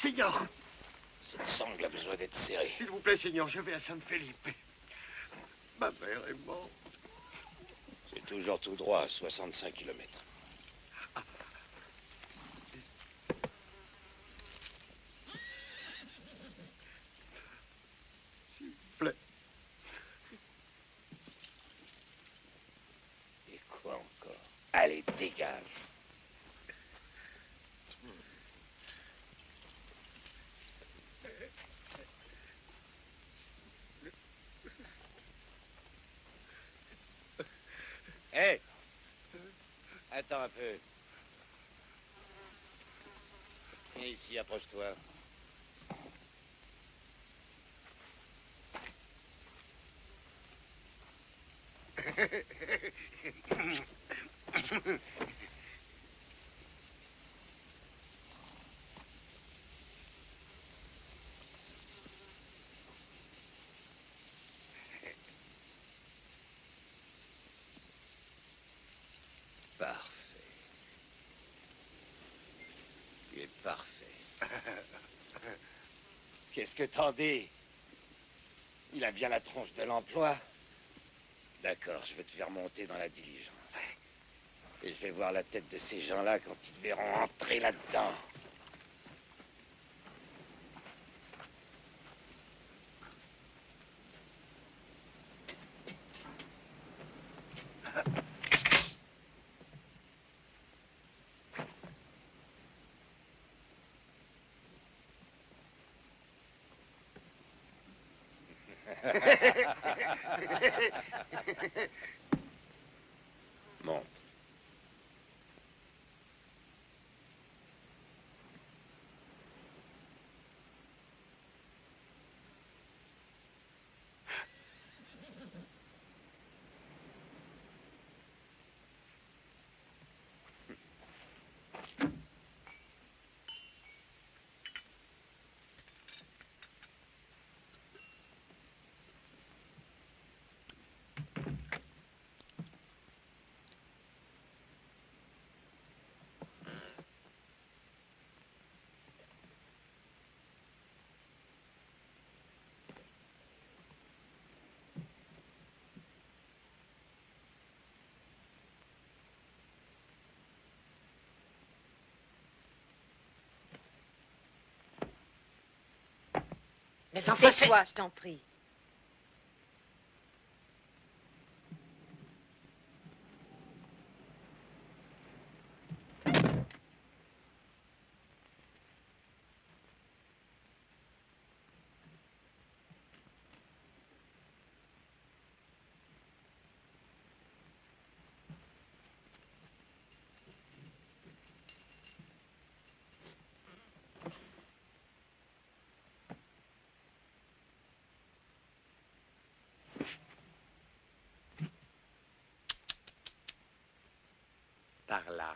Seigneur! Cette sangle a besoin d'être serrée. S'il vous plaît, Seigneur, je vais à San-Felipe. Ma mère est morte. C'est toujours tout droit, à 65 kilomètres. S'il vous plaît. Et quoi encore? Allez, dégage. Hé! Hey, attends un peu. Viens ici, approche-toi. Parfait. Il est parfait. Qu'est-ce que t'en dis? Il a bien la tronche de l'emploi. D'accord, je vais te faire monter dans la diligence. Et je vais voir la tête de ces gens-là quand ils te verront entrer là-dedans. Monte. Mais enfin, c'est... Tais-toi, je t'en prie. Par là.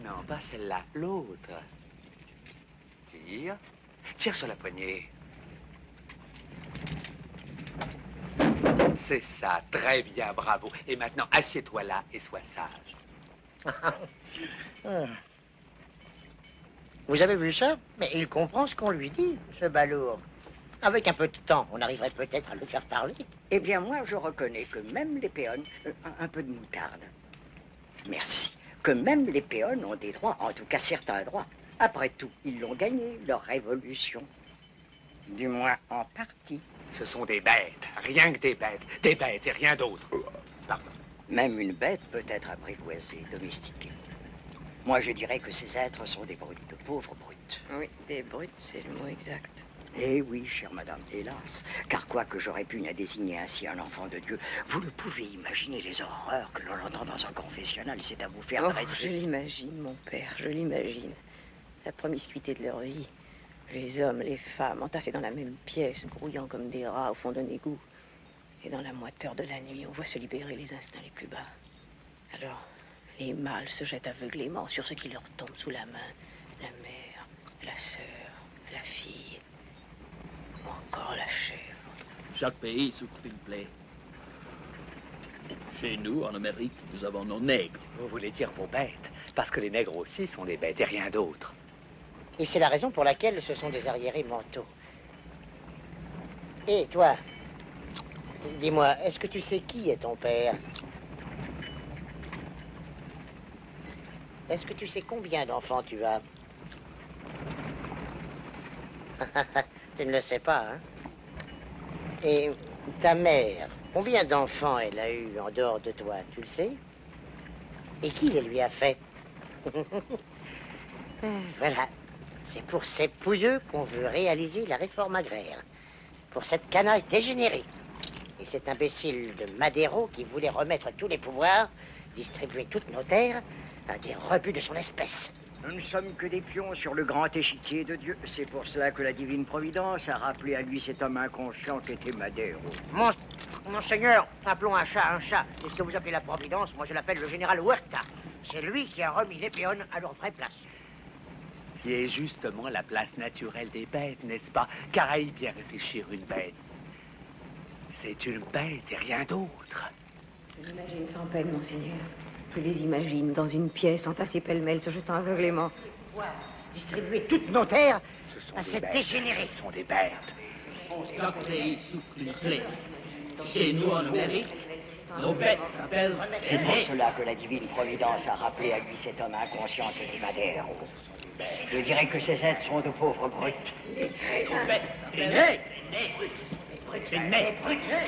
Non, pas celle-là, l'autre. Tire. Tire sur la poignée. C'est ça, très bien, bravo. Et maintenant, assieds-toi là et sois sage. Vous avez vu ça? Mais il comprend ce qu'on lui dit, ce balourd. Avec un peu de temps, on arriverait peut-être à le faire parler. Eh bien, moi, je reconnais que même les péons... un peu de moutarde. Merci. Que même les péons ont des droits, en tout cas certains droits. Après tout, ils l'ont gagné, leur révolution. Du moins, en partie. Ce sont des bêtes, rien que des bêtes. Des bêtes et rien d'autre. Pardon. Même une bête peut être apprivoisée, domestiquée. Moi, je dirais que ces êtres sont des brutes, de pauvres brutes. Oui, des brutes, c'est le mot exact. Eh oui, chère madame, hélas. Car quoique j'aurais pu ne désigner ainsi un enfant de Dieu, vous ne pouvez imaginer les horreurs que l'on entend dans un confessionnal, c'est à vous faire Oh, dresser. je l'imagine, mon père, je l'imagine. La promiscuité de leur vie. Les hommes, les femmes, entassés dans la même pièce, grouillant comme des rats au fond d'un égout. Et dans la moiteur de la nuit, on voit se libérer les instincts les plus bas. Alors, les mâles se jettent aveuglément sur ce qui leur tombe sous la main. La mère, la sœur, la fille, ou encore la chèvre. Chaque pays souffre d'une plaie. Chez nous, en Amérique, nous avons nos nègres. Vous voulez dire vos bêtes, parce que les nègres aussi sont des bêtes et rien d'autre. Et c'est la raison pour laquelle ce sont des arriérés mentaux. Et toi, dis-moi, est-ce que tu sais qui est ton père? Est-ce que tu sais combien d'enfants tu as? Tu ne le sais pas, hein? Et ta mère, combien d'enfants elle a eu en dehors de toi, tu le sais? Et qui les lui a fait? Voilà. C'est pour ces pouilleux qu'on veut réaliser la réforme agraire. Pour cette canaille dégénérée. Et cet imbécile de Madero qui voulait remettre tous les pouvoirs, distribuer toutes nos terres à des rebuts de son espèce. Nous ne sommes que des pions sur le grand échiquier de Dieu. C'est pour cela que la divine providence a rappelé à lui cet homme inconscient qu'était Madero. Monseigneur, appelons un chat un chat. C'est ce que vous appelez la providence. Moi, je l'appelle le général Huerta. C'est lui qui a remis les péons à leur vraie place. Qui est justement la place naturelle des bêtes, n'est-ce pas? Car à y bien réfléchir, une bête, c'est une bête et rien d'autre. Je l'imagine sans peine, monseigneur. Je les imagine dans une pièce, entassés pêle-mêle, se jetant aveuglément. Distribuer toutes nos terres à Ce cette dégénérée. sont des bêtes. Chaque pays souffre une plaie. Chez nous, en Amérique, nos bêtes s'appellent C'est les pour nègres. cela que la divine providence a rappelé à lui cet homme inconscient qu'était Madero. Je dirais que ces êtres sont de pauvres brutes. Nos bêtes s'appellent les nègres.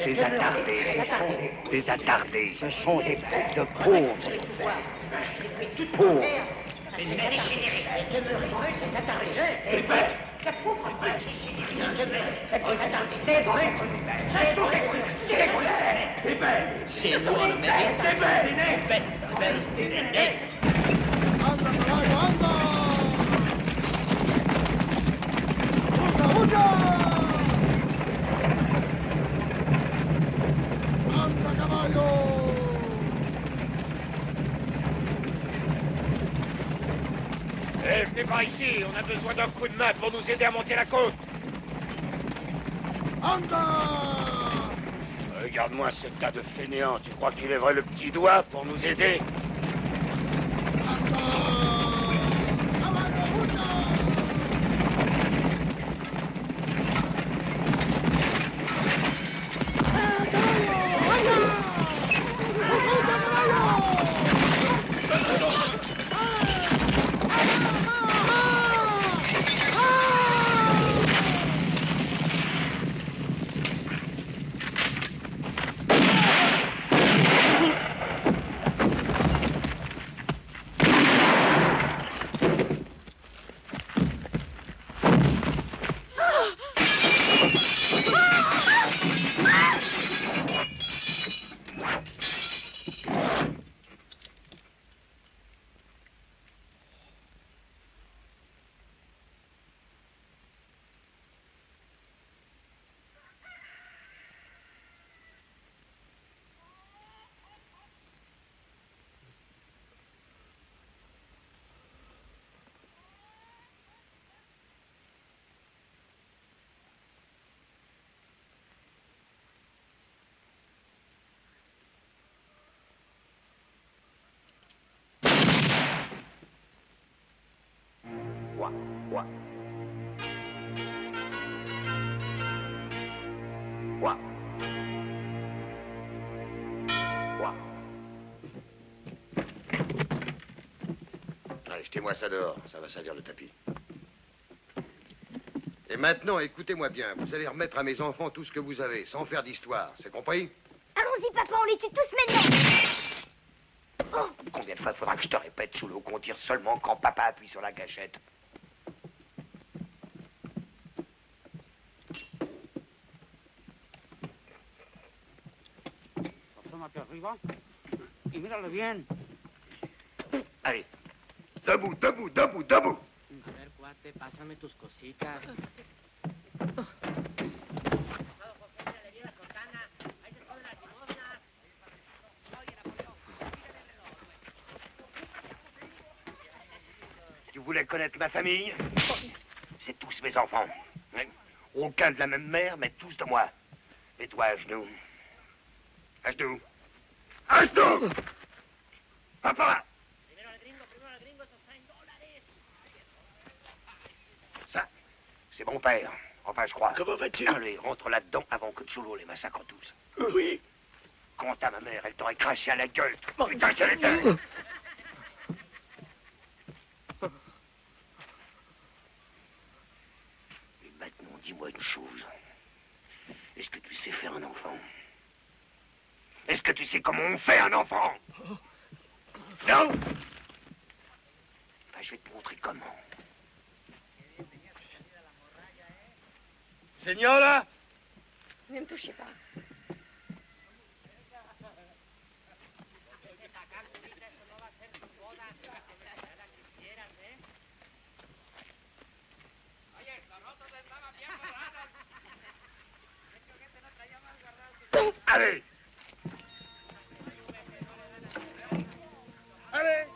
Des attardés. Des attardés. Ce sont des brutes de pauvres. Pauvres. C'est dégénéré. Demeurez ces attardés. Les bêtes. La pauvre brute dégénérée. Demeurez ces attardés. Les brutes. Ce sont des brutes. C'est des brutes. Les bêtes. Chez nous, en Amérique, nos bêtes s'appellent les nègres. ¡Anda, caballo, anda! ¡Huya, huya! ¡Anda, caballo! Eh, venez par ici, on a besoin d'un coup de main pour nous aider à monter la côte. ¡Anda! Regarde-moi ce tas de fainéants, tu crois qu'il lèverait le petit doigt pour nous aider? ¡Anda! ¡Caballo, huya! Ouah. Ouah. Ouah. Allez, jetez-moi ça dehors, ça va salir le tapis. Et maintenant, écoutez-moi bien, vous allez remettre à mes enfants tout ce que vous avez, sans faire d'histoire, c'est compris? Allons-y, papa, on les tue tous maintenant. Combien de fois faudra que je te répète, Choulot, qu'on tire seulement quand papa appuie sur la gâchette? Allez, debout, debout, debout, debout. A ver, cuate, pásame tus cositas. Tu voulais connaître ma famille? C'est tous mes enfants. Hein? Aucun de la même mère, mais tous de moi. Et toi, à genoux. À genoux. À genoux! Papa! Ça, c'est mon père. Enfin, je crois. Comment vas-tu? Allez, rentre là-dedans avant que Choulot les massacre tous. Oui. Quant à ma mère, elle t'aurait craché à la gueule. Putain, qu'elle était! Et maintenant, dis-moi une chose. Est-ce que tu sais faire un enfant? Est-ce que tu sais comment on fait un enfant? Non? Ben, je vais te montrer comment. Señora! Ne me touchez pas. Allez! Allez!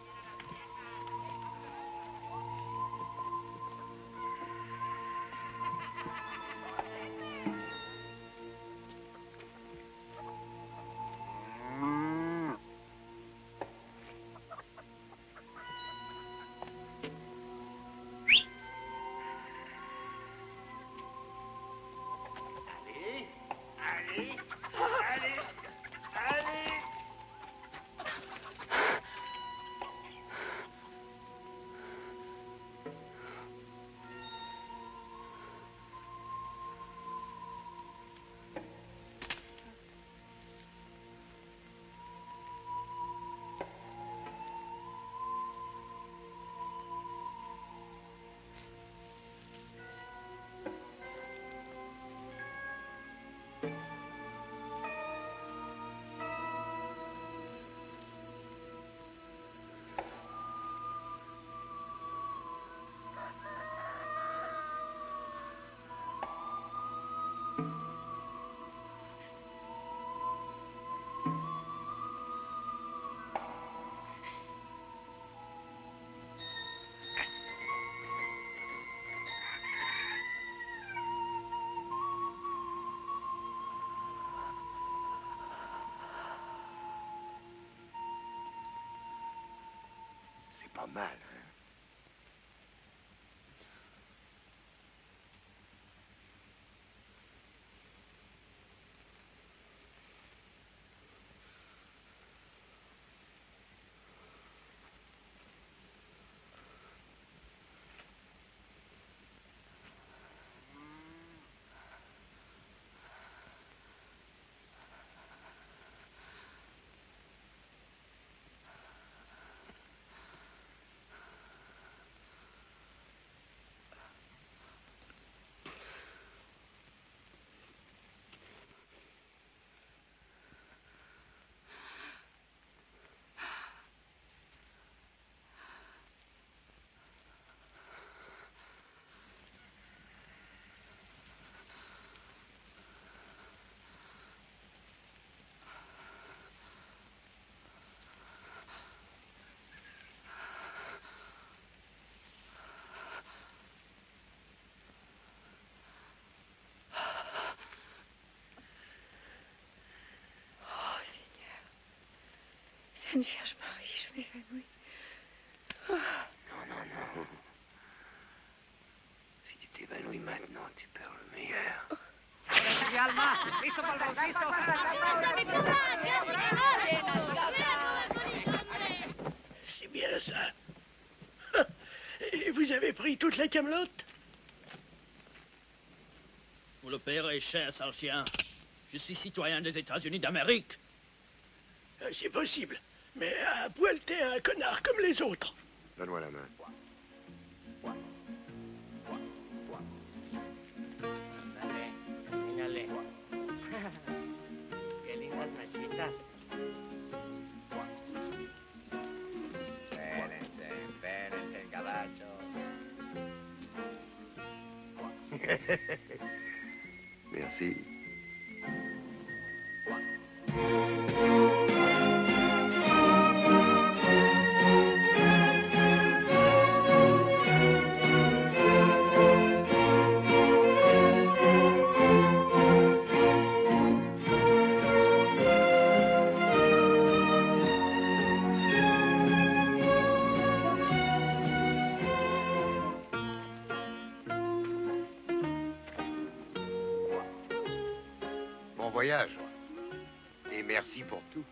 C'est pas mal, hein? Sainte Vierge Marie, je m'évanouis. Non, non, non. Si tu t'évanouis maintenant, tu perds le meilleur. C'est bien ça. Et vous avez pris toute la camelote? Vous le paierez cher, sale chien. Je suis citoyen des États-Unis d'Amérique. C'est possible. Mais à poil, t'es un connard comme les autres. Donne-moi la main. Mírale. Qué lindas machitas. Espérense, caballo. Merci. Bon voyage. Et merci pour tout.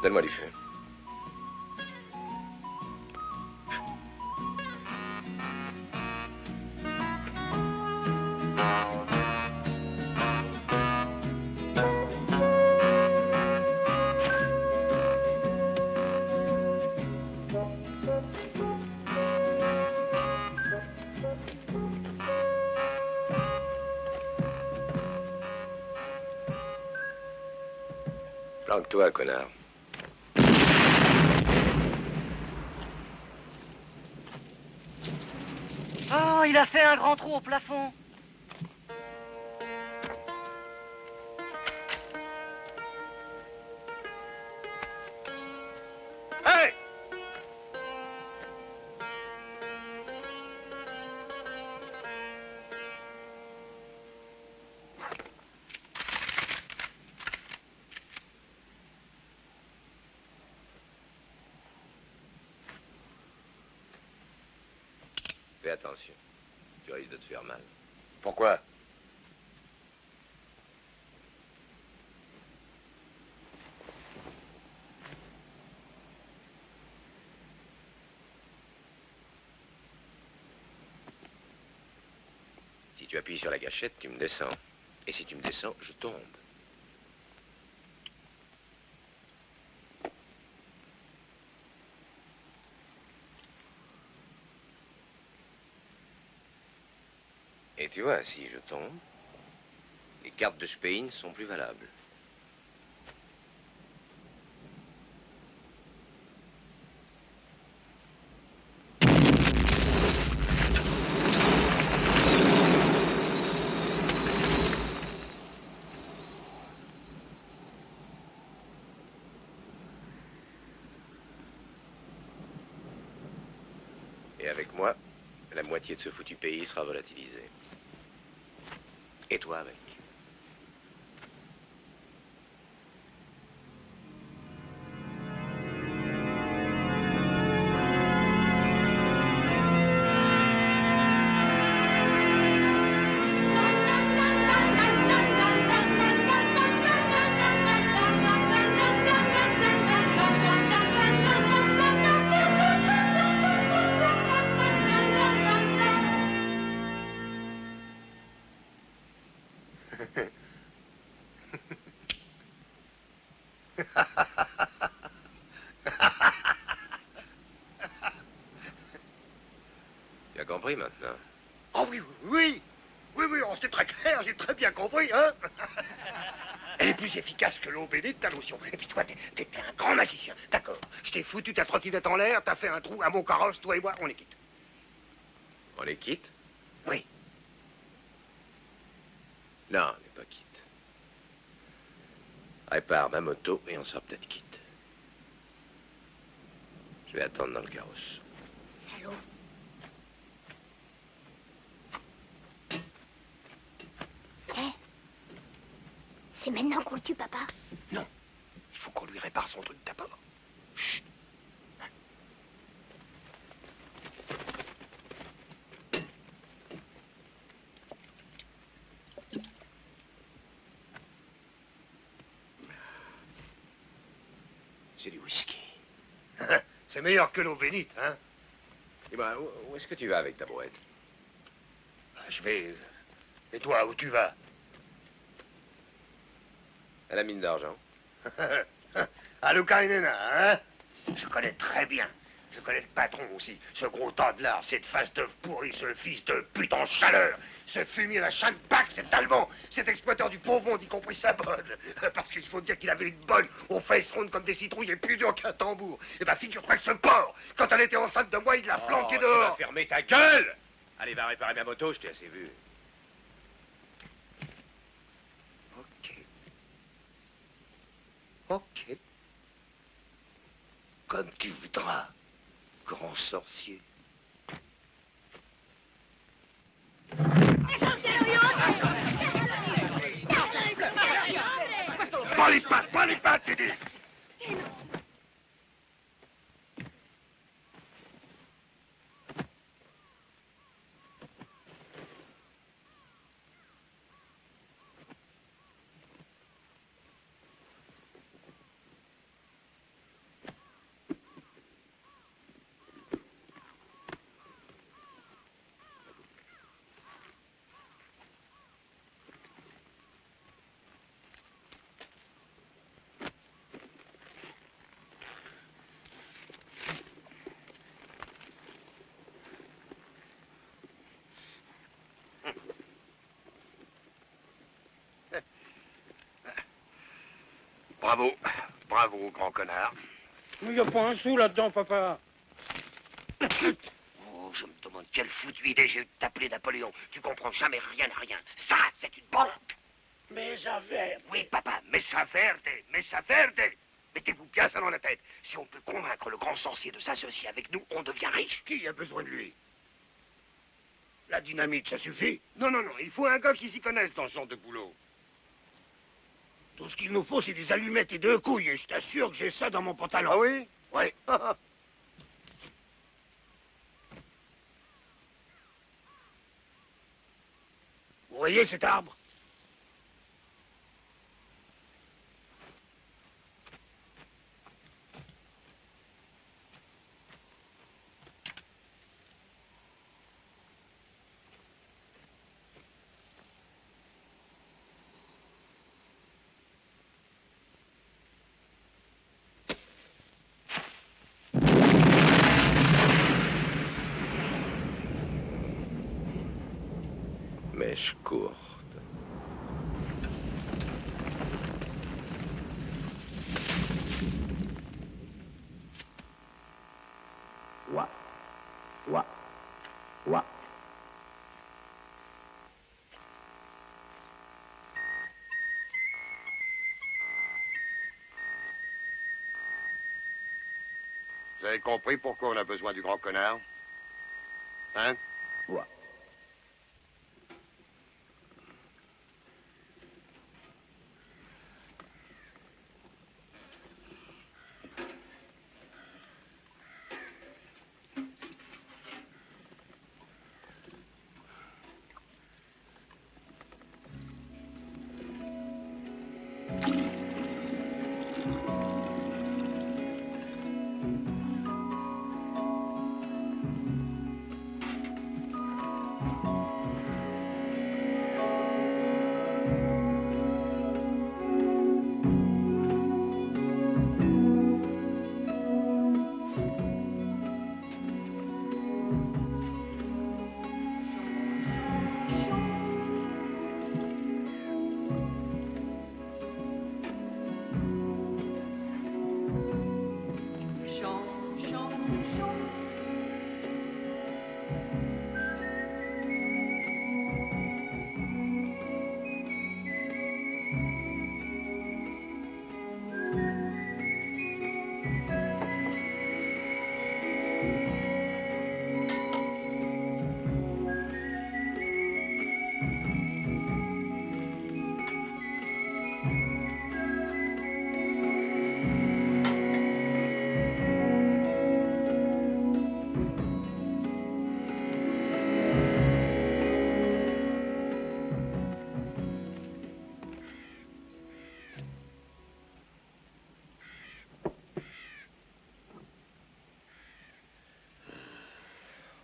Donne-moi du feu. Planque-toi, connard. Oh, il a fait un grand trou au plafond. Hey! Fais attention. Tu risques de te faire mal. Pourquoi? Si tu appuies sur la gâchette, tu me descends. Et si tu me descends, je tombe. Et tu vois, si je tombe, les cartes de Spain sont plus valables. Et avec moi, la moitié de ce foutu pays sera volatilisée. Et toi avec. Tu as compris maintenant? Oh oui, oui, oui, oui, oh, c'est très clair, j'ai très bien compris, hein. Elle est plus efficace que l'eau bénite, ta lotion. Et puis toi, t'es un grand magicien, d'accord. Je t'ai foutu ta trottinette en l'air, t'as fait un trou à mon carrosse, toi et moi, on les quitte. On les quitte? Oui. Non, on n'est pas quitte. Répare ma moto et on sera peut-être quitte. Je vais attendre dans le carrosse. Salaud. C'est maintenant qu'on le tue, papa. Non, il faut qu'on lui répare son truc d'abord. Chut. C'est du whisky. C'est meilleur que l'eau bénite, hein. Et ben, où est-ce que tu vas avec ta brouette? Je vais... Et toi, où tu vas? À la mine d'argent. À Lukainena, hein? Je connais très bien. Je connais le patron aussi. Ce gros tas de lard, cette face d'œuf pourrie, ce fils de pute en chaleur, ce fumier à chaque bac, cet Allemand, cet exploiteur du pauvre monde, y compris sa bonne. Parce qu'il faut dire qu'il avait une bonne aux fesses rondes comme des citrouilles et plus dur qu'un tambour. Eh ben, figure-toi que ce porc, quand elle était enceinte de moi, il l'a flanqué Tu dehors. vas fermer ta gueule! Allez, va réparer ma moto, je t'ai assez vu. Ok. Ok. Comme tu voudras, grand sorcier. Pas les pattes, j'ai dit. Bravo, bravo, grand connard. Il n'y a pas un sou là-dedans, papa. Oh, je me demande quelle foutue idée j'ai eu de t'appeler Napoléon. Tu comprends jamais rien à rien. Ça, c'est une banque. Mesa verde. Oui, papa, mesa verde, mesa verde. Mettez-vous bien ça dans la tête. Si on peut convaincre le grand sorcier de s'associer avec nous, on devient riche. Qui a besoin de lui? La dynamite, ça suffit? Non, non, non, il faut un gars qui s'y connaisse dans ce genre de boulot. Tout ce qu'il nous faut, c'est des allumettes et 2 couilles, et je t'assure que j'ai ça dans mon pantalon. Ah oui? Oui. Vous voyez cet arbre? Mèche courte. Ouah. Ouah. Ouah. Vous avez compris pourquoi on a besoin du grand connard? Hein? Ouais.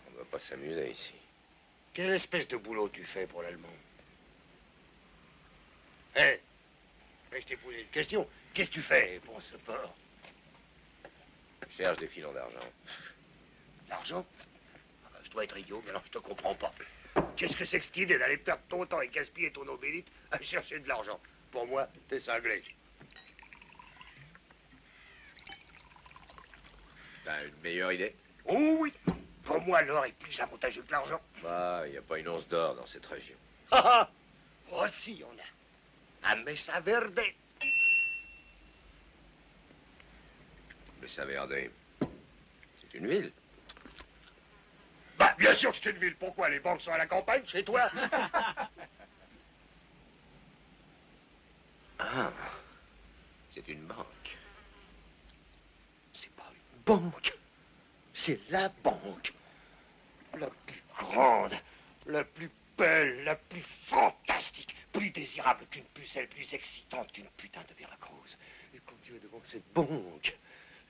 On va pas s'amuser ici. Quelle espèce de boulot tu fais pour l'allemand? Hé, je t'ai posé une question. Qu'est-ce que tu fais pour ce port? Je cherche des filons d'argent. L'argent? Ah ben, je dois être idiot, mais alors je te comprends pas. Qu'est-ce que c'est que cette idée d'aller perdre ton temps et gaspiller ton obélite à chercher de l'argent? Pour moi, t'es cinglé. T'as une meilleure idée? Oh oui! Pour moi, l'or est plus avantageux que l'argent. Bah, il n'y a pas une once d'or dans cette région. Ah ah! Oh si, on a. À Mesa Verde. Mesa Verde, c'est une ville. Bah, bien sûr que c'est une ville. Pourquoi? Les banques sont à la campagne, chez toi? Ah, c'est une banque. C'est pas une banque. C'est la banque. La plus grande, la plus belle, la plus fantastique, plus désirable qu'une pucelle, plus excitante qu'une putain de Veracruz. Et quand tu es devant cette banque,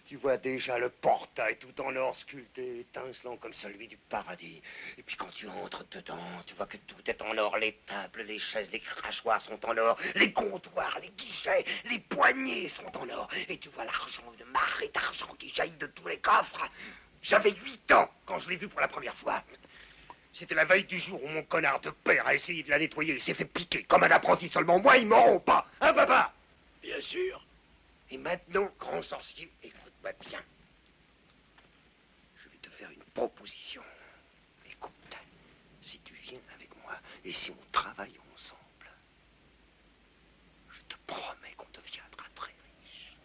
tu vois déjà le portail tout en or sculpté, étincelant comme celui du paradis. Et puis quand tu entres dedans, tu vois que tout est en or. Les tables, les chaises, les crachoirs sont en or. Les comptoirs, les guichets, les poignées sont en or. Et tu vois l'argent, une marée d'argent qui jaillit de tous les coffres. J'avais 8 ans quand je l'ai vu pour la première fois. C'était la veille du jour où mon connard de père a essayé de la nettoyer. Il s'est fait piquer comme un apprenti seulement. Moi, ils m'auront pas. Hein, papa? Bien sûr. Et maintenant, grand sorcier, écoute-moi bien. Je vais te faire une proposition. Écoute, si tu viens avec moi et si on travaille ensemble, je te promets qu'on deviendra très riche.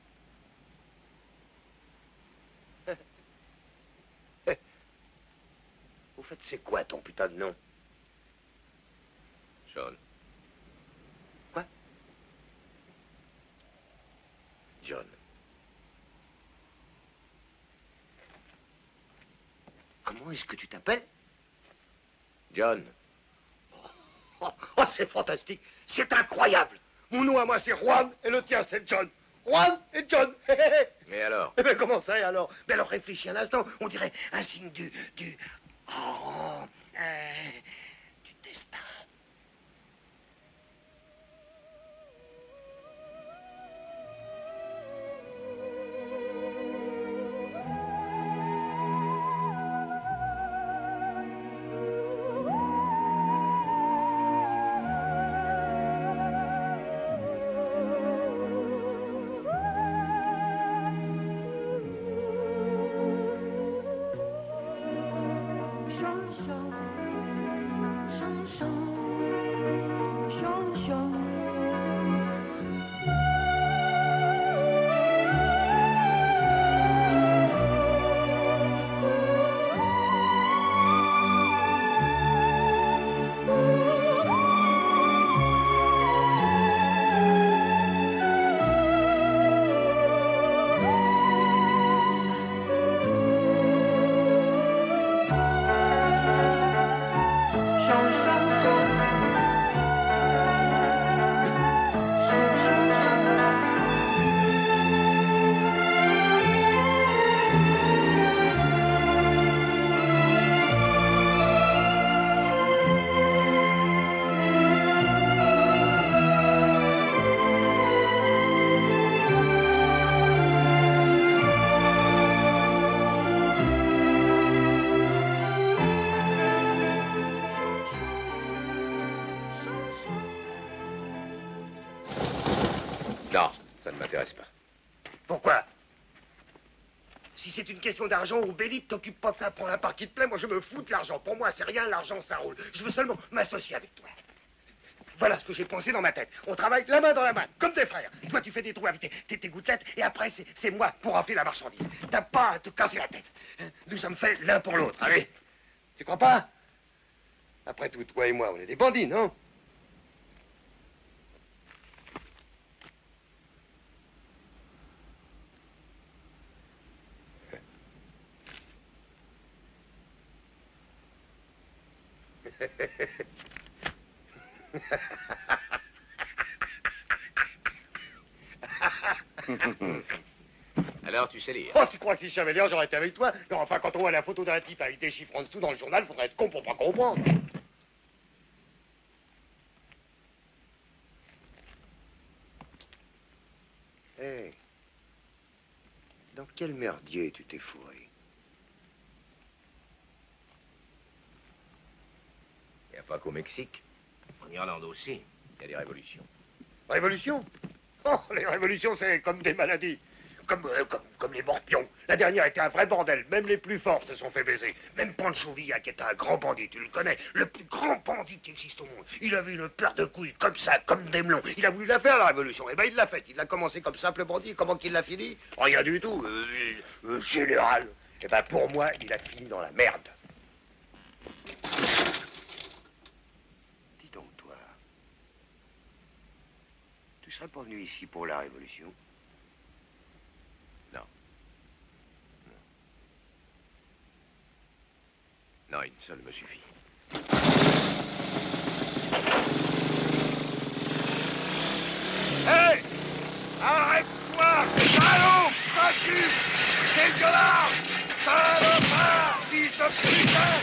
Au fait, c'est quoi ton putain de nom? John. Quoi? John. Comment est-ce que tu t'appelles? John. Oh, c'est fantastique. C'est incroyable. Mon nom à moi, c'est Juan, et le tien, c'est John. Juan et John. Mais alors? Eh bien, comment ça, et alors? Mais alors, réfléchis un instant. On dirait un signe du destin. Non, ça ne m'intéresse pas. Pourquoi? Si c'est une question d'argent, Obélie, t'occupe pas de ça, prends la part qui te plaît, moi je me fous de l'argent. Pour moi, c'est rien, l'argent, ça roule. Je veux seulement m'associer avec toi. Voilà ce que j'ai pensé dans ma tête. On travaille la main dans la main, comme des frères. Toi, tu fais des trous avec tes gouttelettes, et après, c'est moi pour enfiler la marchandise. T'as pas à te casser la tête. Nous sommes faits l'un pour l'autre, allez. Tu crois pas? Après tout, toi et moi, on est des bandits, non? Alors, tu sais lire. Oh, tu crois que si je savais lire, j'aurais été avec toi? Non, enfin, quand on voit la photo d'un type avec des chiffres en dessous dans le journal, faudrait être con pour pas comprendre. Hé, hey, dans quel merdier tu t'es fourré? Il n'y a pas qu'au Mexique. En Irlande aussi, il y a des révolutions. Révolution? Oh, les révolutions, c'est comme des maladies. Comme les morpions. La dernière était un vrai bordel. Même les plus forts se sont fait baiser. Même Pancho Villa, qui était un grand bandit, tu le connais, le plus grand bandit qui existe au monde. Il avait une paire de couilles comme ça, comme des melons. Il a voulu la faire, la révolution. Eh ben, il l'a faite. Il a commencé comme simple bandit. Comment qu'il l'a fini? Rien du tout. Général. Eh ben, pour moi, il a fini dans la merde. Dis donc, toi. Tu serais pas venu ici pour la révolution? Non, une seule me suffit. Hé! Arrête-toi! Salaud! Vacu! Dégueulasse! Salopard! Fils de putain!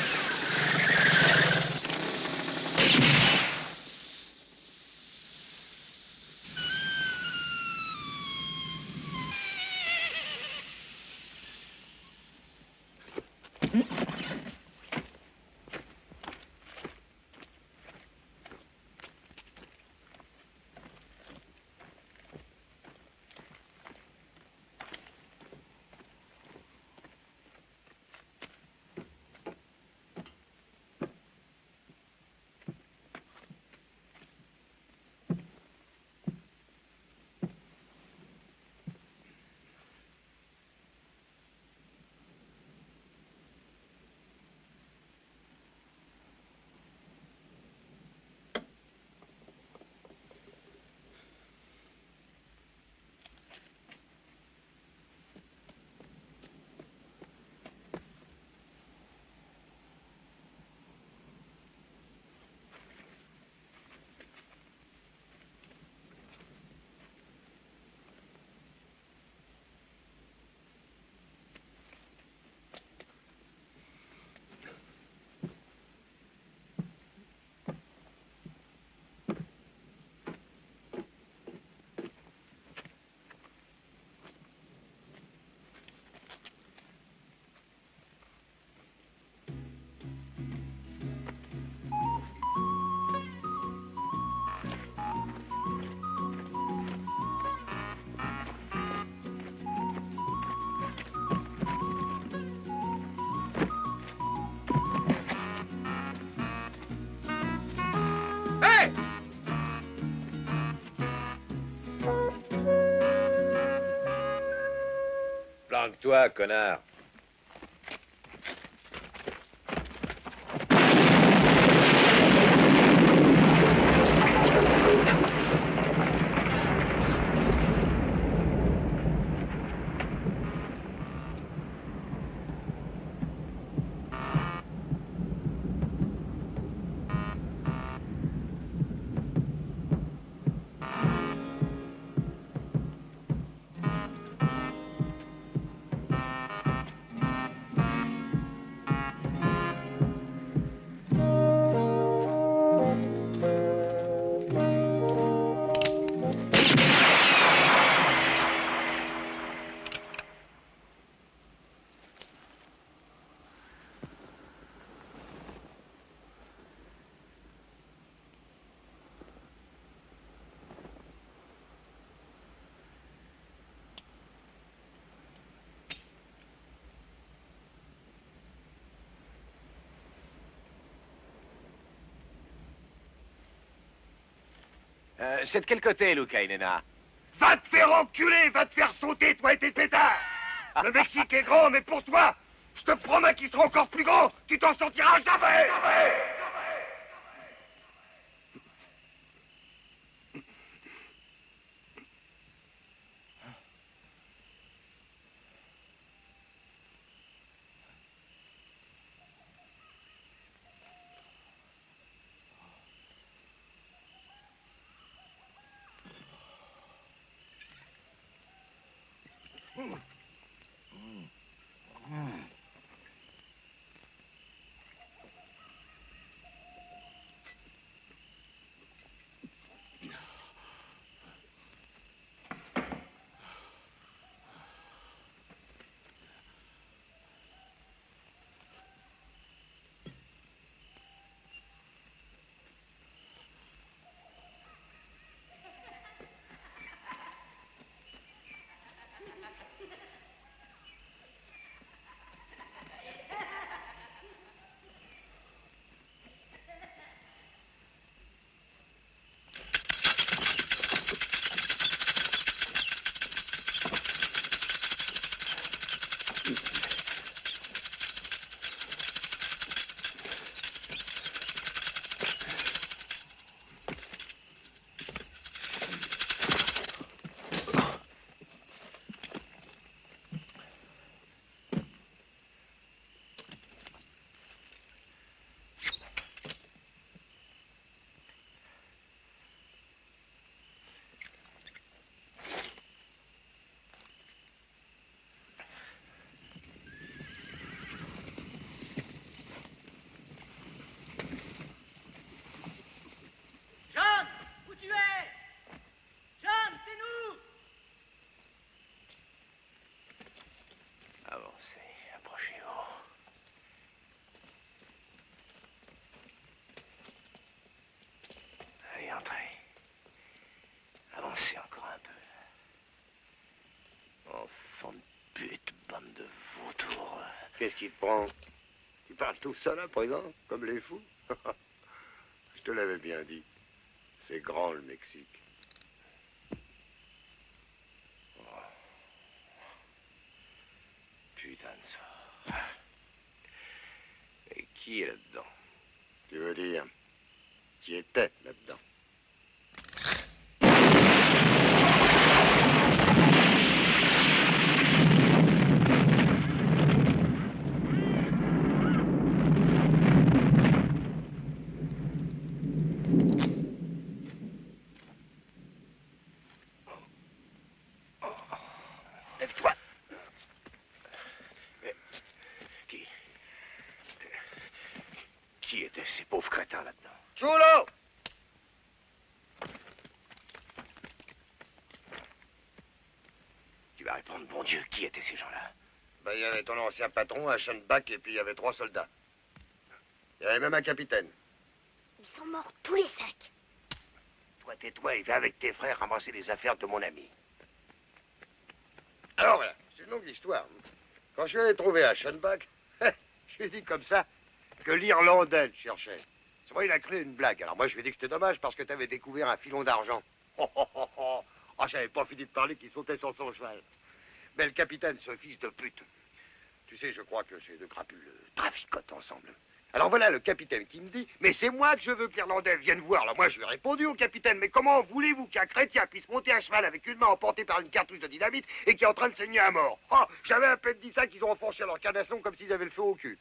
Planque-toi, connard. C'est de quel côté, Luca Inena? Va te faire enculer, va te faire sauter, toi et tes pétards. Le Mexique est grand, mais pour toi, je te promets qu'il sera encore plus grand. Tu t'en sortiras jamais. John, où tu es? John, c'est nous! Avancez, approchez-vous. Allez, entrez. Avancez encore un peu. Enfant de pute, bande de vautours. Qu'est-ce qui te prend? Tu parles tout seul à présent, comme les fous? Je te l'avais bien dit. C'est grand, le Mexique. Putain de sort. Et qui est là-dedans? Tu veux dire, qui était là-dedans? Lève-toi. Mais qui étaient ces pauvres crétins là-dedans? Chulo! Tu vas répondre, bon Dieu, qui étaient ces gens-là? Ben, il y avait ton ancien patron, un Schoenbach, et puis il y avait 3 soldats. Il y avait même un capitaine. Ils sont morts tous les 5. Toi, tais-toi et va avec tes frères ramasser les affaires de mon ami. Alors voilà, c'est une longue histoire. Quand je suis allé trouver à Schoenbach, je lui ai dit comme ça que l'Irlandais le cherchait. C'est vrai, il a créé une blague. Alors moi, je lui ai dit que c'était dommage parce que tu avais découvert un filon d'argent. Ah, j'avais pas fini de parler qu'il sautait sur son cheval. Mais le capitaine, ce fils de pute. Tu sais, je crois que ces deux crapules traficotent ensemble. Alors voilà le capitaine qui me dit, mais c'est moi que je veux que l'Irlandais vienne voir. Alors moi, je lui ai répondu au capitaine, mais comment voulez-vous qu'un chrétien puisse monter à cheval avec une main emportée par une cartouche de dynamite et qui est en train de saigner à mort? Oh, j'avais à peine dit ça qu'ils ont enfoncé leur canasson comme s'ils avaient le feu au cul.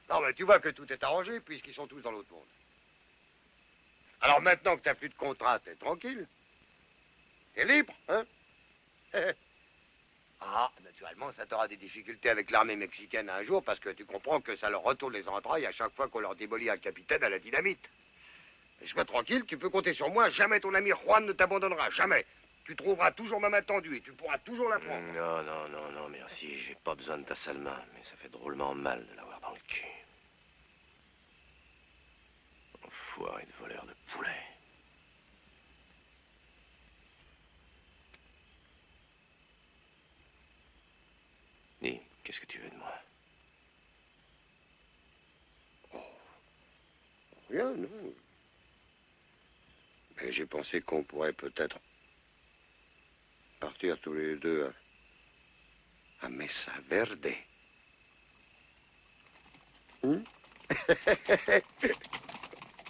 Non, mais tu vois que tout est arrangé puisqu'ils sont tous dans l'autre monde. Alors maintenant que t'as plus de contrat, t'es tranquille. T'es libre, hein? Ah, naturellement, ça t'aura des difficultés avec l'armée mexicaine un jour parce que tu comprends que ça leur retourne les entrailles à chaque fois qu'on leur démolit un capitaine à la dynamite. Mais sois tranquille, tu peux compter sur moi. Jamais ton ami Juan ne t'abandonnera, jamais. Tu trouveras toujours ma main tendue et tu pourras toujours la prendre. Non, non, non, non, merci. J'ai pas besoin de ta sale main, mais ça fait drôlement mal de l'avoir dans le cul. Enfoiré de voleur de poulet. Dis, qu'est-ce que tu veux de moi? Rien, non. Et j'ai pensé qu'on pourrait peut-être partir tous les deux à Mesa Verde.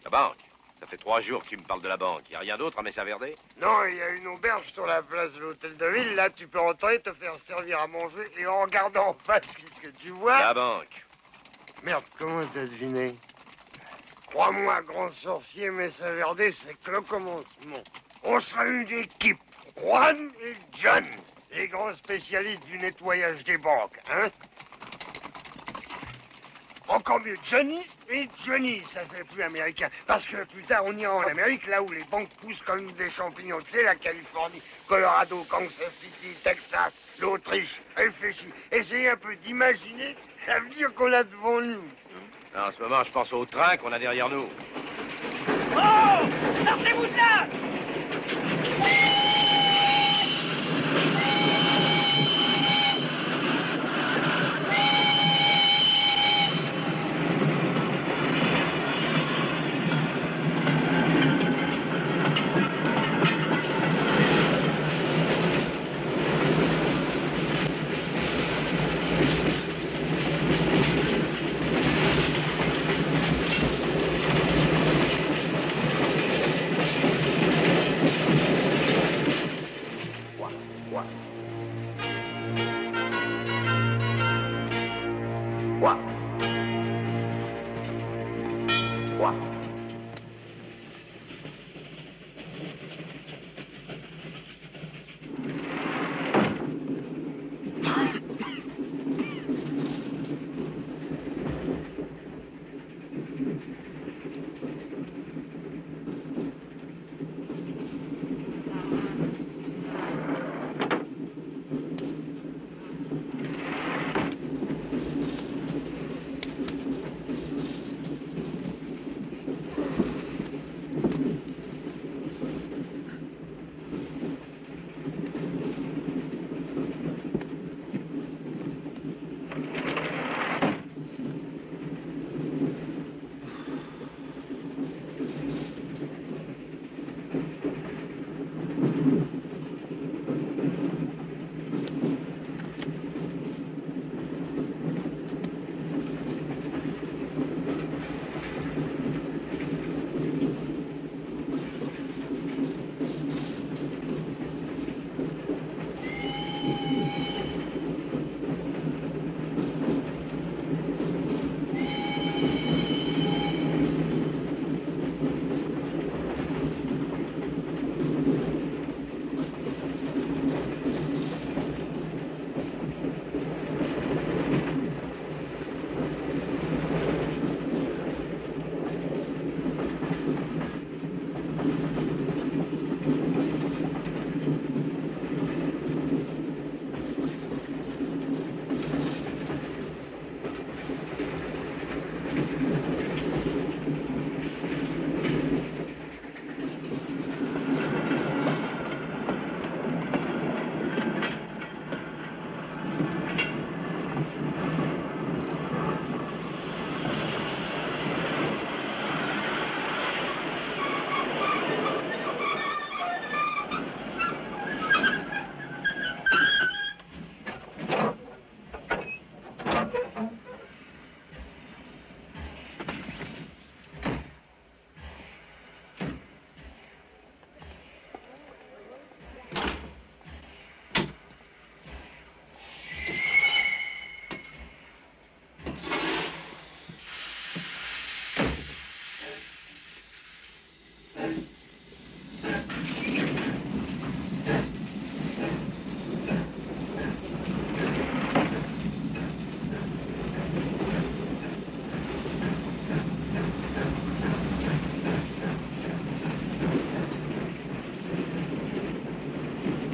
La banque. Ça fait 3 jours que tu me parles de la banque. Y a rien d'autre à Mesa Verde? Non, il y a une auberge sur la place de l'hôtel de ville. Là, tu peux entrer, te faire servir à manger et en regardant en face, qu'est-ce que tu vois? La banque. Merde, comment t'as deviné? Crois-moi, grand sorcier, Mesa Verde, c'est que le commencement. On sera une équipe. Juan et John, les grands spécialistes du nettoyage des banques, hein? Encore mieux, Johnny et Johnny, ça fait plus américain. Parce que plus tard, on ira en Amérique, là où les banques poussent comme des champignons. Tu sais, la Californie, Colorado, Kansas City, Texas, l'Autriche. Réfléchis. Essayez un peu d'imaginer l'avenir qu'on a devant nous. En ce moment, je pense au train qu'on a derrière nous. Oh! Sortez-vous de là!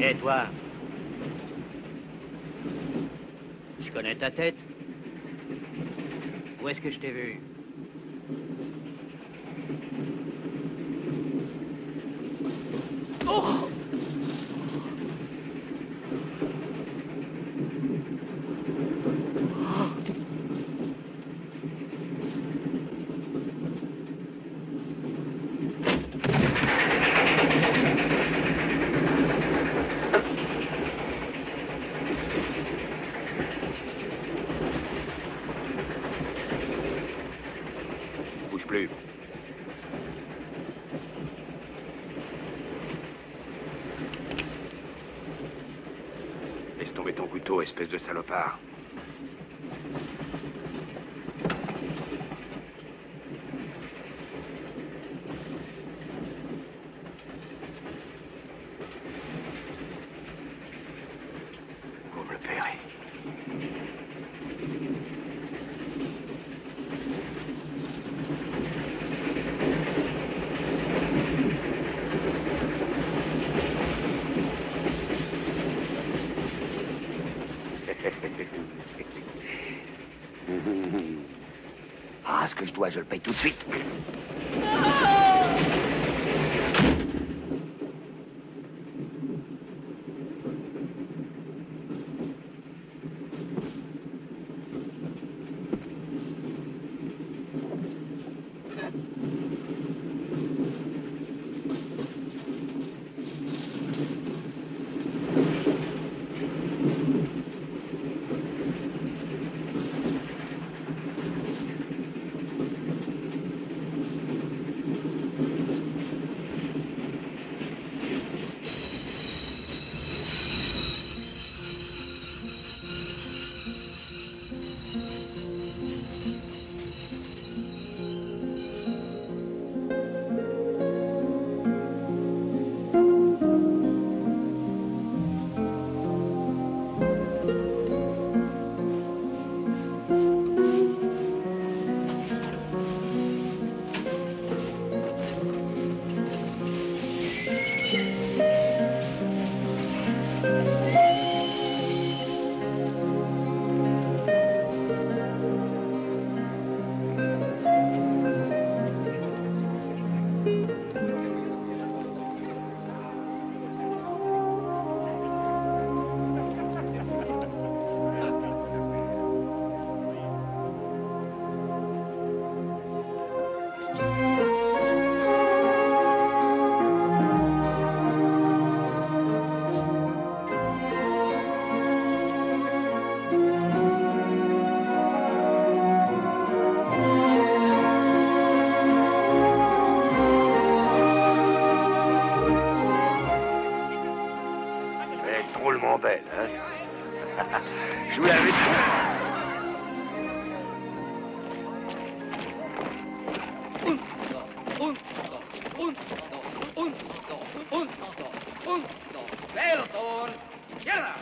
Et toi? Je connais ta tête. Où est-ce que je t'ai vu? Oh! Laisse tomber ton couteau, espèce de salopard. Vous me le paierez. Ah, ce que je dois, je le paye tout de suite. Belle, hein? Je vous l'avais dit. Peltoon! Izquierda!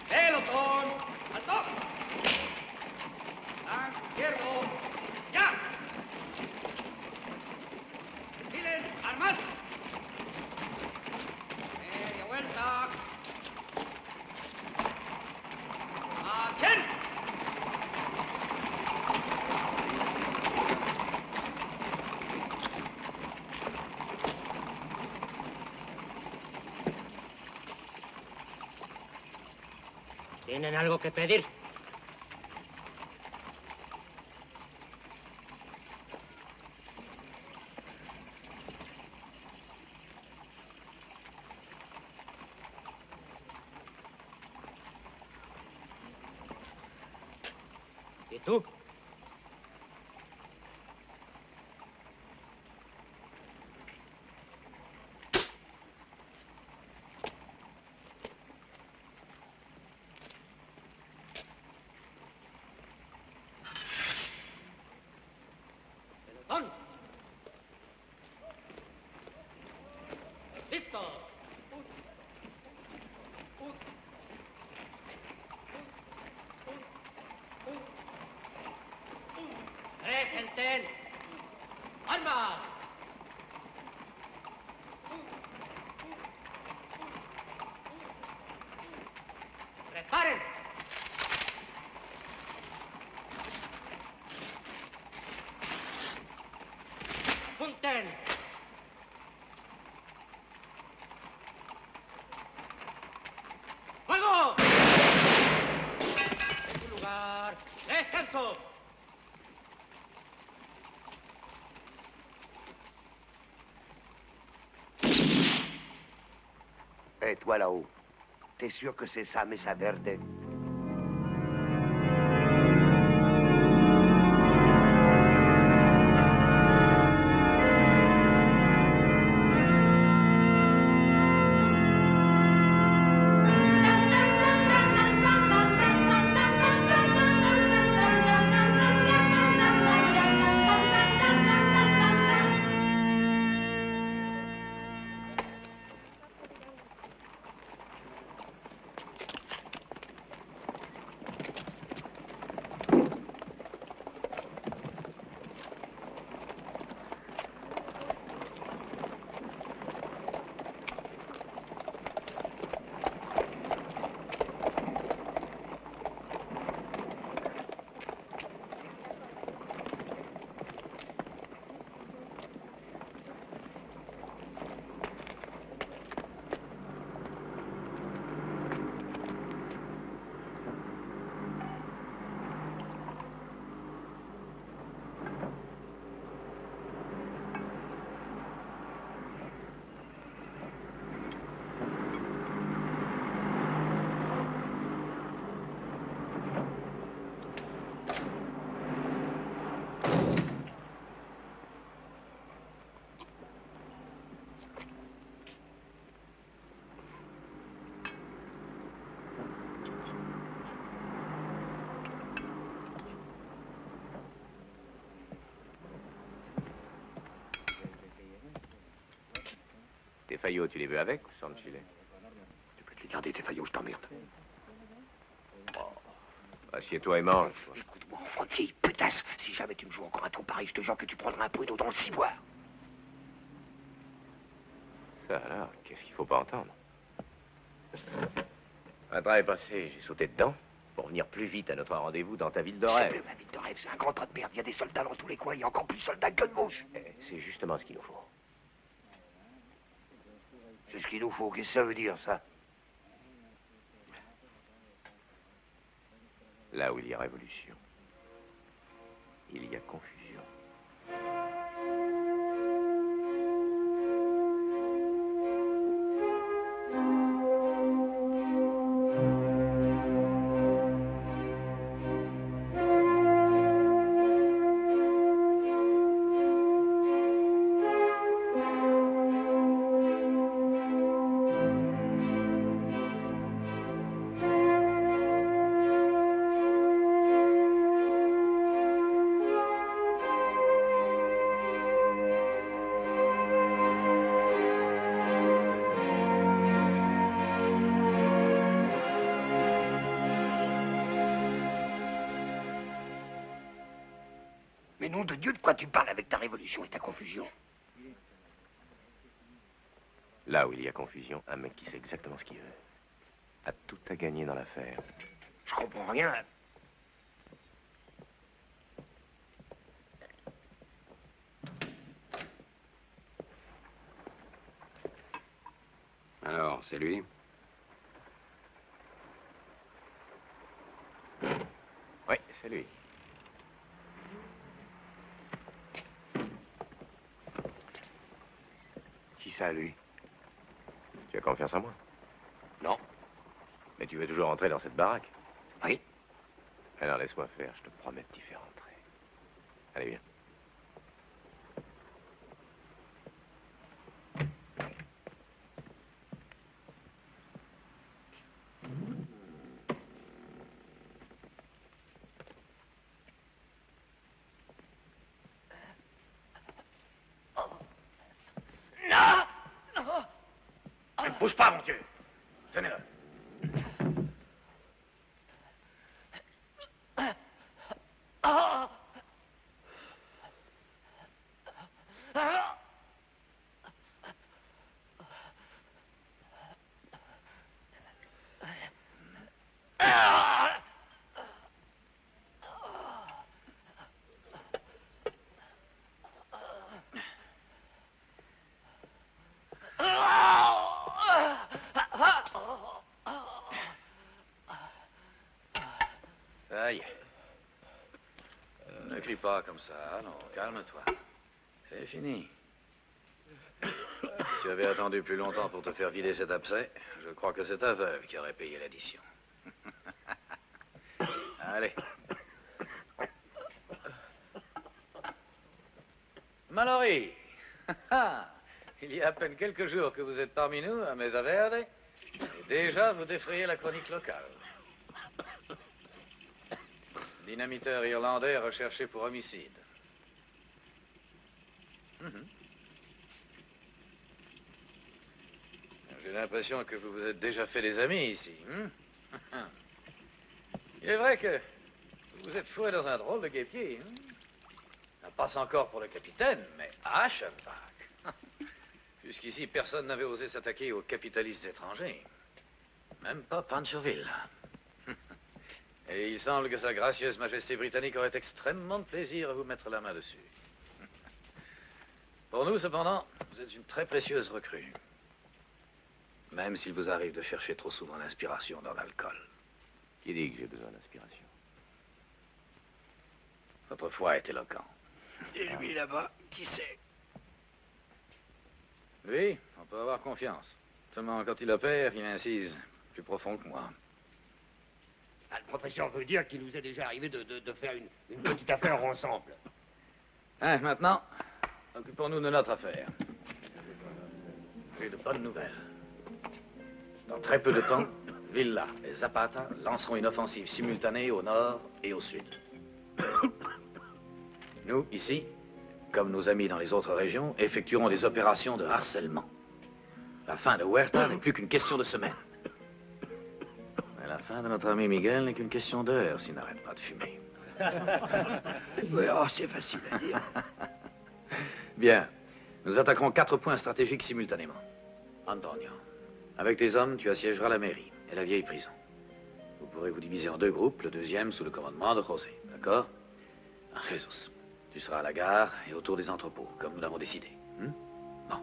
Pelotón, alto. Flanco izquierdo, ya. Miren, armas. Media vuelta. Marchen. ¿Tienen algo que pedir? ¿Y tú? Pelotón. ¡Listos! ¡Presenten! ¡Armas! ¡Preparen! ¡Apunten! ¡Fuego! En su lugar. ¡Descanso! Hé, toi là-haut, t'es sûr que c'est ça, Mesa Verde? Tes faillots, tu les veux avec ou sans le filet? Tu peux te les garder, tes faillots, je t'emmerde. Assieds-toi et mange. Écoute-moi, enfanté, putasse. Si jamais tu me joues encore un tour pareil, je te jure que tu prendras un peu d'eau dans le ciboire. Ça alors, qu'est-ce qu'il faut pas entendre? Un temps est passé, j'ai sauté dedans pour venir plus vite à notre rendez-vous dans ta ville de C'est rêve. plus ma ville de rêve, c'est un grand tas de merde. Il y a des soldats dans tous les coins, il y a encore plus de soldats que de mouches. C'est justement ce qu'il nous faut. C'est ce qu'il nous faut, qu'est-ce que ça veut dire, ça? Là où il y a révolution, il y a confusion. Mais nom de Dieu, de quoi tu parles avec ta révolution et ta confusion? Là où il y a confusion, un mec qui sait exactement ce qu'il veut a tout à gagner dans l'affaire. Je comprends rien. Alors, c'est lui? Oui, c'est lui. Qui ça, lui? Tu as confiance en moi? Non. Mais tu veux toujours entrer dans cette baraque? Oui. Alors laisse-moi faire, je te promets de t'y faire entrer. Allez, viens. Ne bouge pas, mon Dieu. Tenez-le. Ça y est. Ne crie pas comme ça, non, calme-toi. C'est fini. Si tu avais attendu plus longtemps pour te faire vider cet abcès, je crois que c'est ta veuve qui aurait payé l'addition. Allez. Mallory, il y a à peine quelques jours que vous êtes parmi nous à Mesa Verde, et déjà vous défrayez la chronique locale. Dynamiteur irlandais recherché pour homicide. J'ai l'impression que vous vous êtes déjà fait des amis ici. Il est vrai que vous êtes foué dans un drôle de guêpier. Ça passe encore pour le capitaine, mais à Aschenbach. Jusqu'ici, personne n'avait osé s'attaquer aux capitalistes étrangers. Même pas Panchoville. Et il semble que sa gracieuse majesté britannique aurait extrêmement de plaisir à vous mettre la main dessus. Pour nous, cependant, vous êtes une très précieuse recrue. Même s'il vous arrive de chercher trop souvent l'inspiration dans l'alcool. Qui dit que j'ai besoin d'inspiration? Votre foi est éloquent. Et lui, là-bas, qui c'est? Oui, on peut avoir confiance. Seulement, quand il opère, il incise plus profond que moi. Ah, le professeur veut dire qu'il nous est déjà arrivé de faire une petite affaire ensemble. Hein, maintenant, occupons-nous de notre affaire. J'ai de bonnes nouvelles. Dans très peu de temps, Villa et Zapata lanceront une offensive simultanée au nord et au sud. Nous, ici, comme nos amis dans les autres régions, effectuerons des opérations de harcèlement. La fin de Huerta n'est plus qu'une question de semaines. Mais la fin de notre ami Miguel n'est qu'une question d'heures s'il n'arrête pas de fumer. Oui, oh, c'est facile à dire. Bien. Nous attaquerons 4 points stratégiques simultanément. Antonio, avec tes hommes, tu assiégeras la mairie et la vieille prison. Vous pourrez vous diviser en 2 groupes, le deuxième sous le commandement de José, d'accord? Jesus, tu seras à la gare et autour des entrepôts, comme nous l'avons décidé. Bon.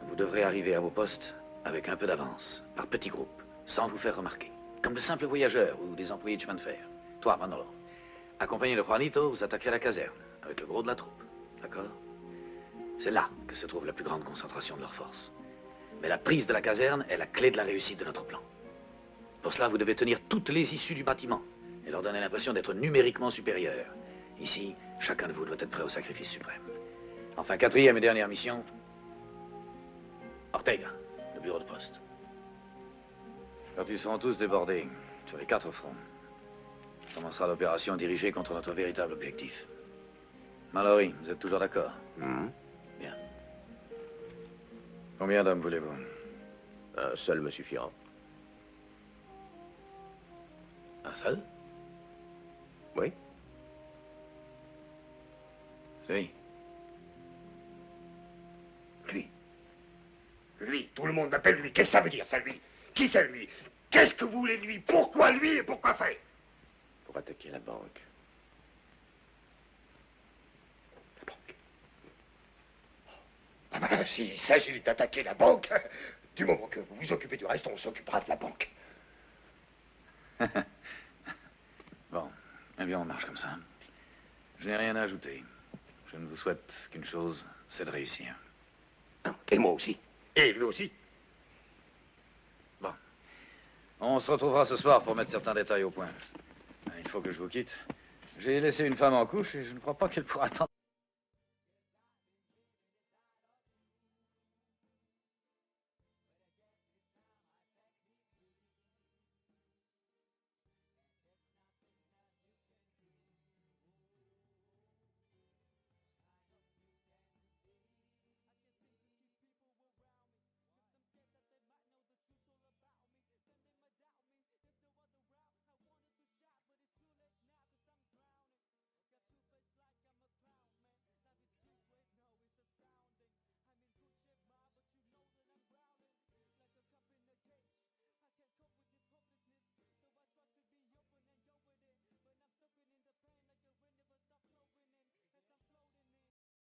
Vous devrez arriver à vos postes avec un peu d'avance, par petits groupes, sans vous faire remarquer. Comme de simples voyageurs ou des employés de chemin de fer. Toi, Manolo, accompagné de Juanito, vous attaquerez la caserne, avec le gros de la troupe, d'accord? C'est là que se trouve la plus grande concentration de leurs forces. Mais la prise de la caserne est la clé de la réussite de notre plan. Pour cela, vous devez tenir toutes les issues du bâtiment et leur donner l'impression d'être numériquement supérieurs. Ici, chacun de vous doit être prêt au sacrifice suprême. Enfin, 4e et dernière mission. Ortega, le bureau de poste. Quand ils seront tous débordés sur les 4 fronts, commencera l'opération dirigée contre notre véritable objectif. Mallory, vous êtes toujours d'accord? Bien. Combien d'hommes voulez-vous? Un seul me suffira. Un seul? Oui. Oui. Lui, tout le monde m'appelle lui. Qu'est-ce que ça veut dire, ça, lui? Qui c'est, lui? Qu'est-ce que vous voulez de lui? Pourquoi lui et pourquoi faire? Pour attaquer la banque. La banque? Ah ben, s'il s'agit d'attaquer la banque, du moment que vous vous occupez du reste, on s'occupera de la banque. Bon, eh bien, on marche comme ça. Je n'ai rien à ajouter. Je ne vous souhaite qu'une chose, c'est de réussir. Et moi aussi. Et lui aussi. Bon. On se retrouvera ce soir pour mettre certains détails au point. Il faut que je vous quitte. J'ai laissé une femme en couche et je ne crois pas qu'elle pourra attendre.